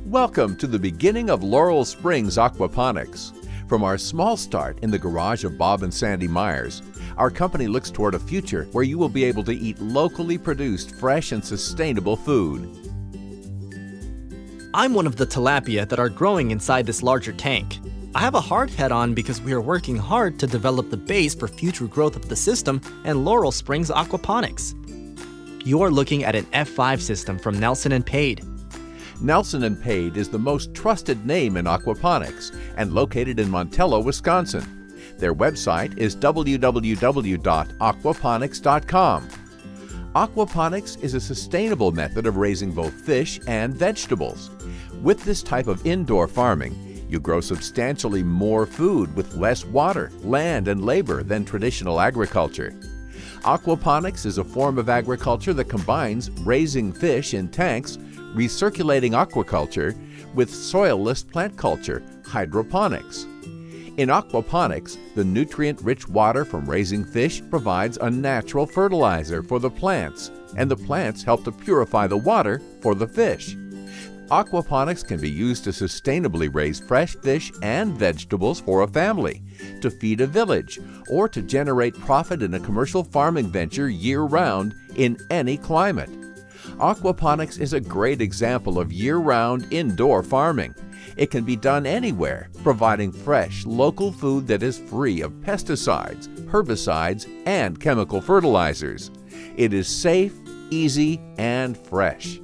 Welcome to the beginning of Laurel Springs Aquaponics. From our small start in the garage of Bob and Sandy Myers, our company looks toward a future where you will be able to eat locally produced, fresh and sustainable food. I'm one of the tilapia that are growing inside this larger tank. I have a hard hat on because we are working hard to develop the base for future growth of the system and Laurel Springs Aquaponics. You are looking at an F5 system from Nelson & Pade. Nelson & Pade is the most trusted name in aquaponics and located in Montello, Wisconsin. Their website is www.aquaponics.com. Aquaponics is a sustainable method of raising both fish and vegetables. With this type of indoor farming, you grow substantially more food with less water, land, and labor than traditional agriculture. Aquaponics is a form of agriculture that combines raising fish in tanks, recirculating aquaculture, with soilless plant culture, hydroponics. In aquaponics, the nutrient-rich water from raising fish provides a natural fertilizer for the plants, and the plants help to purify the water for the fish. Aquaponics can be used to sustainably raise fresh fish and vegetables for a family, to feed a village, or to generate profit in a commercial farming venture year-round in any climate. Aquaponics is a great example of year-round indoor farming. It can be done anywhere, providing fresh, local food that is free of pesticides, herbicides, and chemical fertilizers. It is safe, easy, and fresh.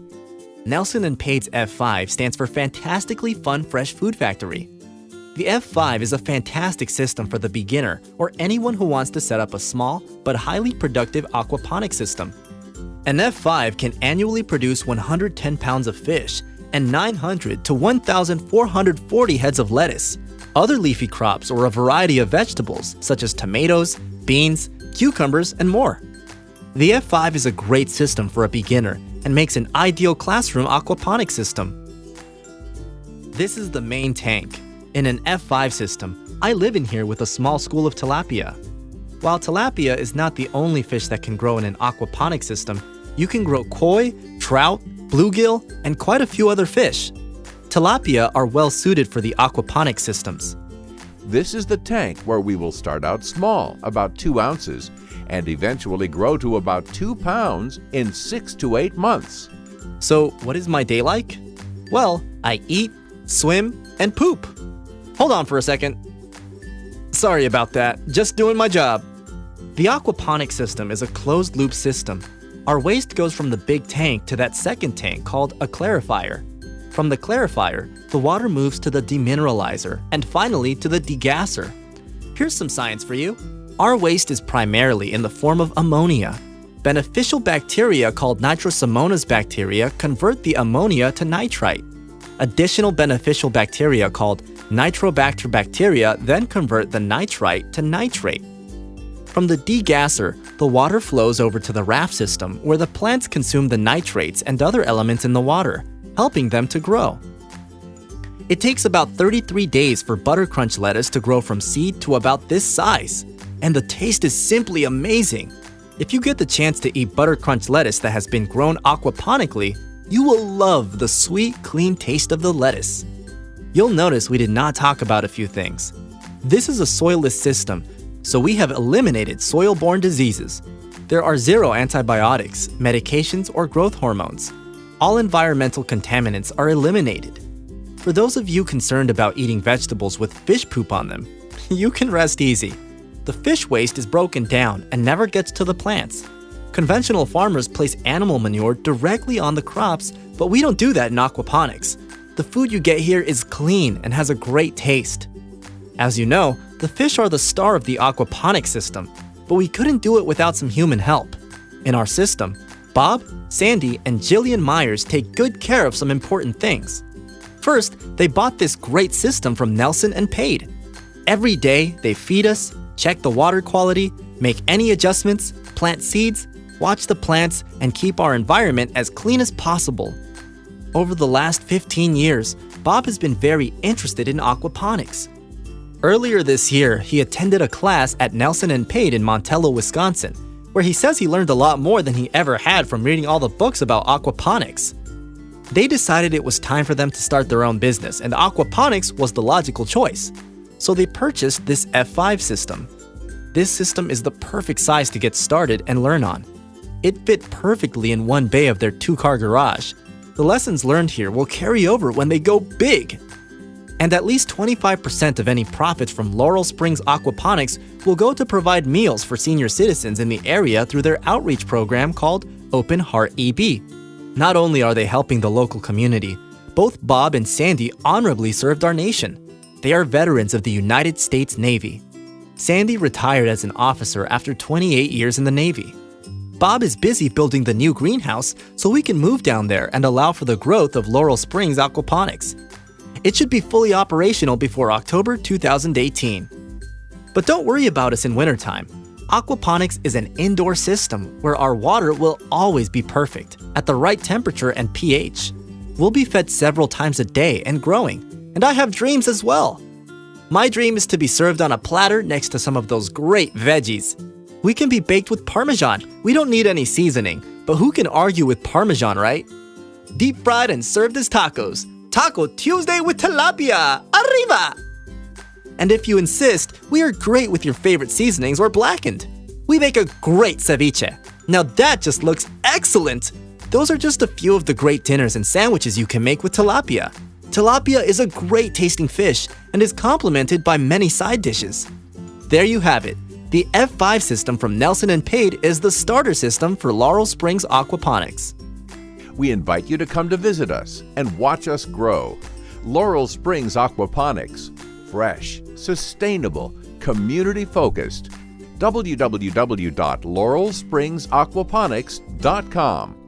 Nelson & Pade's F5 stands for Fantastically Fun Fresh Food Factory. The F5 is a fantastic system for the beginner or anyone who wants to set up a small but highly productive aquaponic system. An F5 can annually produce 110 pounds of fish and 900 to 1,440 heads of lettuce, other leafy crops, or a variety of vegetables such as tomatoes, beans, cucumbers, and more. The F5 is a great system for a beginner and makes an ideal classroom aquaponic system. This is the main tank. In an F5 system, I live in here with a small school of tilapia. While tilapia is not the only fish that can grow in an aquaponic system, you can grow koi, trout, bluegill, and quite a few other fish. Tilapia are well suited for the aquaponic systems. This is the tank where we will start out small, about 2 ounces, and eventually grow to about 2 pounds in 6 to 8 months. So, what is my day like? Well, I eat, swim, and poop. Hold on for a second. Sorry about that, just doing my job. The aquaponic system is a closed-loop system. Our waste goes from the big tank to that second tank called a clarifier. From the clarifier, the water moves to the demineralizer and finally to the degasser. Here's some science for you. Our waste is primarily in the form of ammonia. Beneficial bacteria called Nitrosomonas bacteria convert the ammonia to nitrite. Additional beneficial bacteria called Nitrobacter bacteria then convert the nitrite to nitrate. From the degasser, the water flows over to the raft system where the plants consume the nitrates and other elements in the water, helping them to grow. It takes about 33 days for buttercrunch lettuce to grow from seed to about this size, and the taste is simply amazing. If you get the chance to eat buttercrunch lettuce that has been grown aquaponically, you will love the sweet, clean taste of the lettuce. You'll notice we did not talk about a few things. This is a soilless system, so we have eliminated soil-borne diseases. There are 0 antibiotics, medications, or growth hormones. All environmental contaminants are eliminated. For those of you concerned about eating vegetables with fish poop on them, you can rest easy. The fish waste is broken down and never gets to the plants. Conventional farmers place animal manure directly on the crops, but we don't do that in aquaponics. The food you get here is clean and has a great taste. As you know, the fish are the star of the aquaponic system, but we couldn't do it without some human help. In our system, Bob, Sandy, and Jillian Myers take good care of some important things. First, they bought this great system from Nelson & Pade. Every day, they feed us, check the water quality, make any adjustments, plant seeds, watch the plants, and keep our environment as clean as possible. Over the last 15 years, Bob has been very interested in aquaponics. Earlier this year, he attended a class at Nelson & Pade in Montello, Wisconsin, where he says he learned a lot more than he ever had from reading all the books about aquaponics. They decided it was time for them to start their own business, and aquaponics was the logical choice. So they purchased this F5 system. This system is the perfect size to get started and learn on. It fit perfectly in one bay of their 2-car garage. The lessons learned here will carry over when they go big. And at least 25% of any profits from Laurel Springs Aquaponics will go to provide meals for senior citizens in the area through their outreach program called Open Heart EB. Not only are they helping the local community, both Bob and Sandy honorably served our nation. They are veterans of the United States Navy. Sandy retired as an officer after 28 years in the Navy. Bob is busy building the new greenhouse so we can move down there and allow for the growth of Laurel Springs Aquaponics. It should be fully operational before October 2018. But don't worry about us in wintertime. Aquaponics is an indoor system where our water will always be perfect, at the right temperature and pH. We'll be fed several times a day and growing, and I have dreams as well. My dream is to be served on a platter next to some of those great veggies. We can be baked with Parmesan. We don't need any seasoning, but who can argue with Parmesan, right? Deep fried and served as tacos. Taco Tuesday with tilapia! Arriba! And if you insist, we are great with your favorite seasonings or blackened. We make a great ceviche. Now that just looks excellent! Those are just a few of the great dinners and sandwiches you can make with tilapia. Tilapia is a great tasting fish and is complemented by many side dishes. There you have it. The F5 system from Nelson and Pate is the starter system for Laurel Springs Aquaponics. We invite you to come to visit us and watch us grow. Laurel Springs Aquaponics. Fresh, sustainable, community-focused. www.laurelspringsaquponics.com